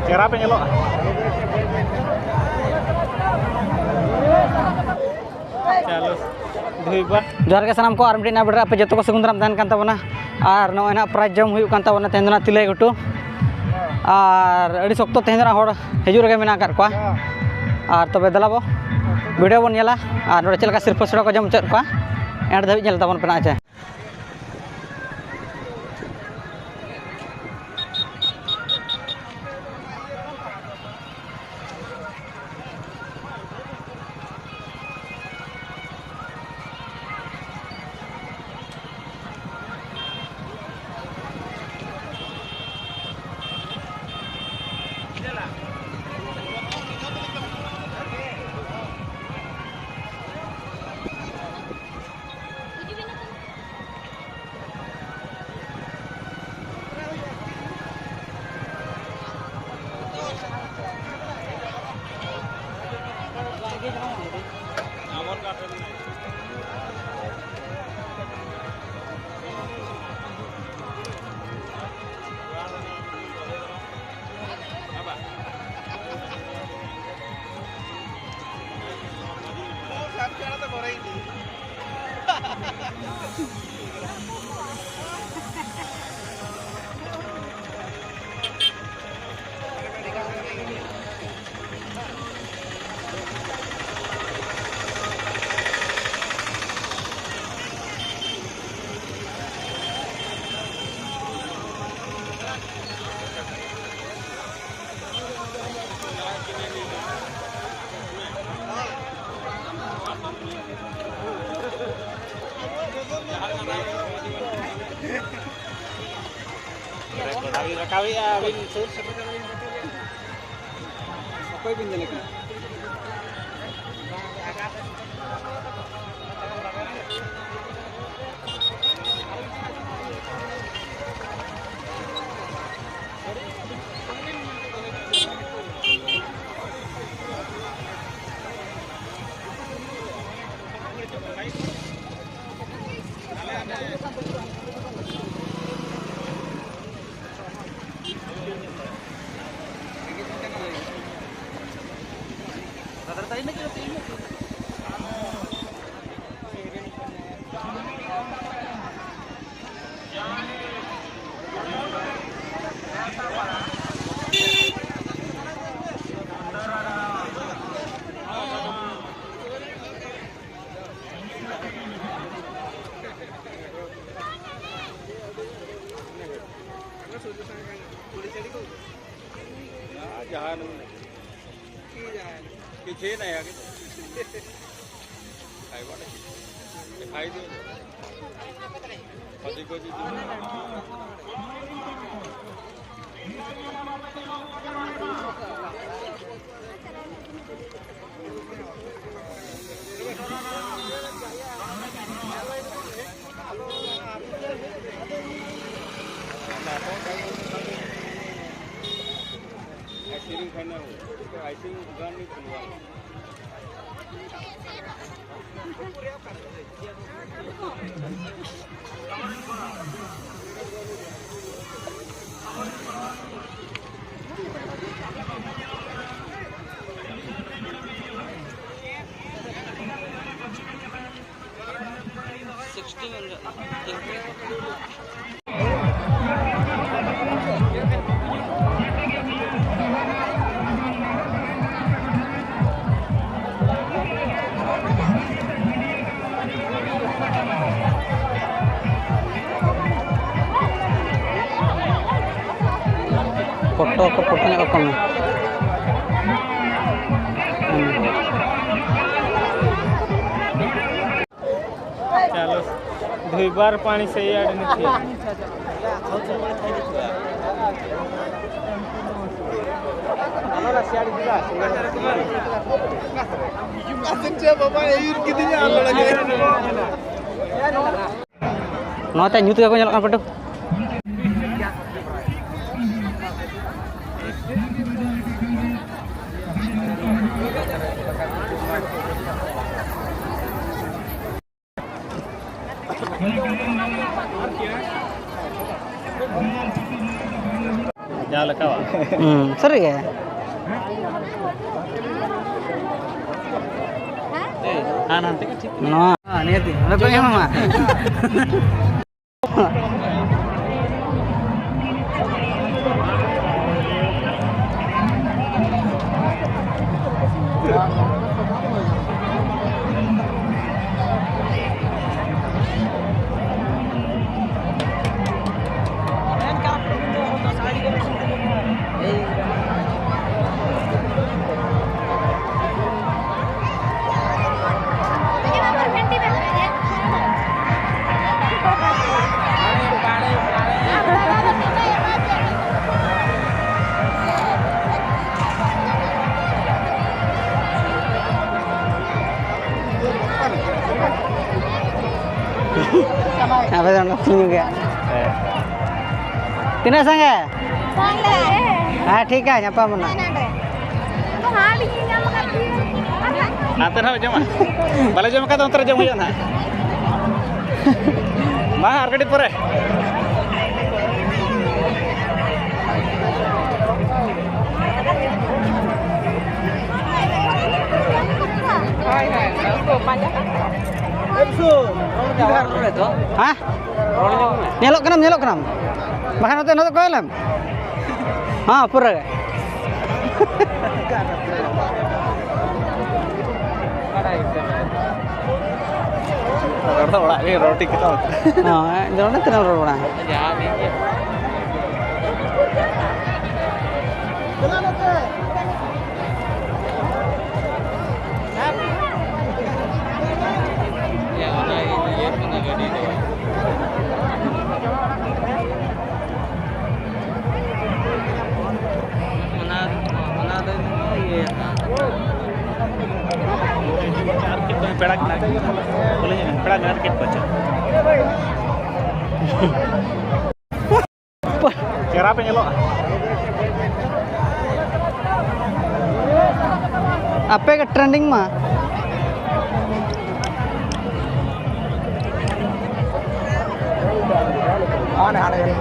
Cerah apa nyelok? जोहार के सामान को आर मिट्टी बड़ा पे जो को सगुन दाराम तहन कान ताबोना और नॉय ना प्राइज जम हुई कान ताबोना तेहन ना तिलय घुटू और अड़ी सख्त तेहन ना होड़ हिजू रगे मेना कर कोआ और तबे दलाबो वीडियो बन नेला और नोडे चलका सिर्फ सड़ा को जम चर कोआ एंड धाबी नेल ताबोन पेना आचे Kali ya, win sur. Apa yang jadi kan? Jangan किसी नहीं आगे खाई वाले खाई दे पति को जी आइसक्रीम खाना हो तो आइसक्रीम दुकान में खुलवा ポットにおこめચાલો ધોઈ બાર પાણી છે યાર નથી Nota nyutu aku nyalakan pedok. Oke. ಸರಿ apa yang juga tina sange ठीक है nyapa mana nanti nak jam balik jam kata antar jam hujan mah harga di pore Hah? Nyelok kenam. Bahkan noto ko alam. Hah, pura. Roti kita. Nah, jangan tenang orang. Perak boleh perak market baca cara apa nyelok apa yang trending mah aneh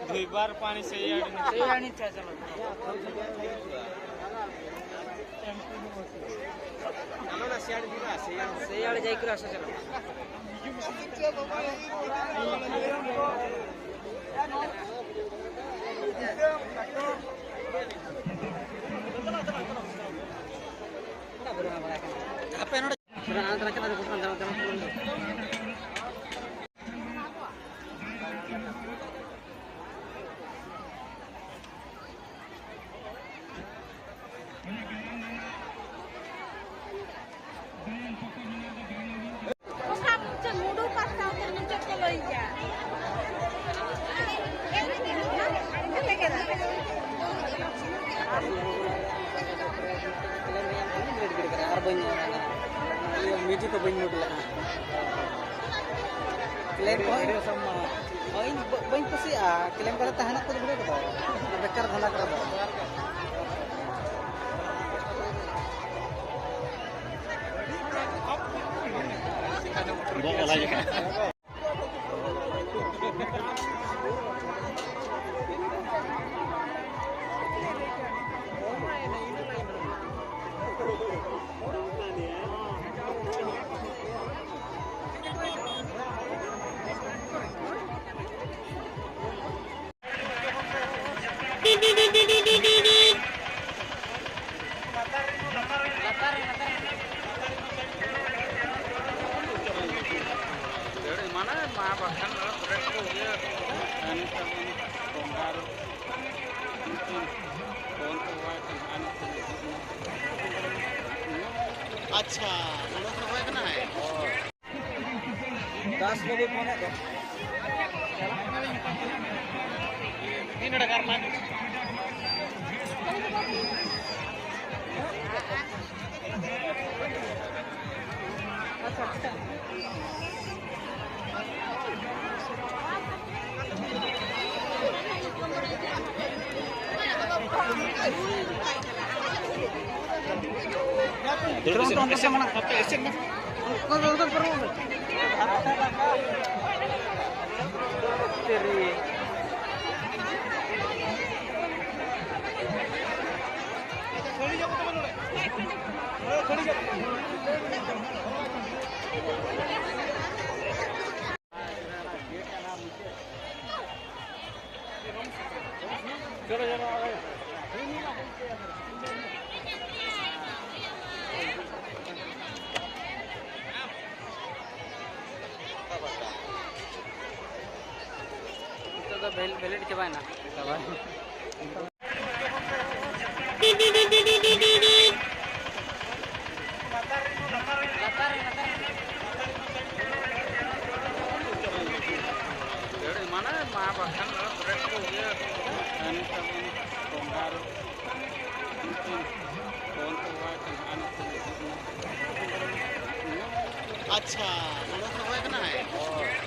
दुई बार पानी से आनी था चलो ना सियाड़ी दिला सियाड़ी जाई कर आसा चलो apa yang ada kita bañ model claim video sama ini bañ pasti claim kada tahanak ko dulu ko bekar dhanda kada bawa lagi mana bahkan mereka dia dan bongkar अच्छा लोग सब है ना है 10 बजे फोन है ini ada karma terus mana? Beled coba na. Mana bahkan mereka dia dan bongkar अच्छा लोग सब है ना है